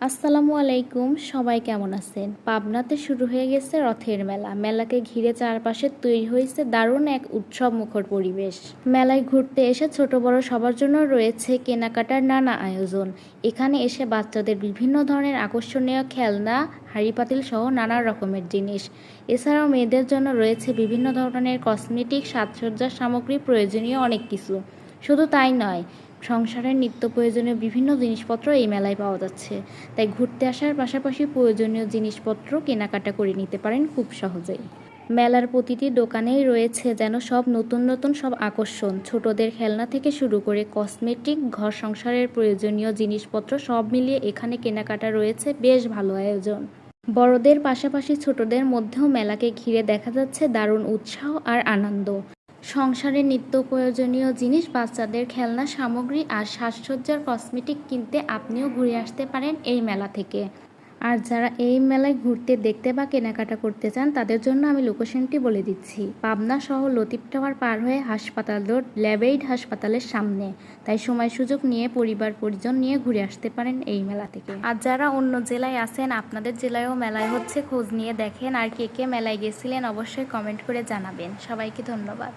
আসসালামু আলাইকুম, সবাই কেমন আছেন? পাবনাতে শুরু হয়ে গেছে রথের মেলা। মেলাকে ঘিরে চারপাশে তৈরি হয়েছে দারুণ এক উৎসব মুখর পরিবেশ। মেলায় ঘুরতে এসে ছোট বড় সবার জন্য রয়েছে কেনাকাটার নানা আয়োজন। এখানে এসে বাচ্চাদের বিভিন্ন ধরনের আকর্ষণীয় খেলনা, হাঁড়ি পাতিল সহ নানা রকমের জিনিস। এছাড়াও মেয়েদের জন্য রয়েছে বিভিন্ন ধরনের কসমেটিক, সাজসজ্জার সামগ্রী, প্রয়োজনীয় অনেক কিছু। শুধু তাই নয়, সংসারের নিত্য প্রয়োজনীয় বিভিন্ন জিনিসপত্র এই মেলায় পাওয়া যাচ্ছে। তাই ঘুরতে আসার পাশাপাশি প্রয়োজনীয় জিনিসপত্র কেনাকাটা করে নিতে পারেন খুব সহজেই। মেলার প্রতিটি দোকানেই রয়েছে যেন সব নতুন নতুন সব আকর্ষণ। ছোটদের খেলনা থেকে শুরু করে কসমেটিক, ঘর সংসারের প্রয়োজনীয় জিনিসপত্র সব মিলিয়ে এখানে কেনাকাটা রয়েছে বেশ ভালো আয়োজন। বড়দের পাশাপাশি ছোটদের মধ্যেও মেলাকে ঘিরে দেখা যাচ্ছে দারুণ উৎসাহ আর আনন্দ। সংসারের নিত্য প্রয়োজনীয় জিনিস, বাচ্চাদের খেলনা সামগ্রী আর সাজসজ্জার কসমেটিক কিনতে আপনিও ঘুরে আসতে পারেন এই মেলা থেকে। আর যারা এই মেলায় ঘুরতে, দেখতে বা কেনাকাটা করতে চান তাদের জন্য আমি লোকেশনটি বলে দিচ্ছি। পাবনা সহ লতিফ টাওয়ার পার হয়ে হাসপাতাল রোড, ল্যাবেইড হাসপাতালের সামনে। তাই সময় সুযোগ নিয়ে পরিবার পরিজন নিয়ে ঘুরে আসতে পারেন এই মেলা থেকে। আর যারা অন্য জেলায় আছেন, আপনাদের জেলায়ও মেলায় হচ্ছে, খোঁজ নিয়ে দেখেন। আর কে কে মেলায় গেছিলেন অবশ্যই কমেন্ট করে জানাবেন। সবাইকে ধন্যবাদ।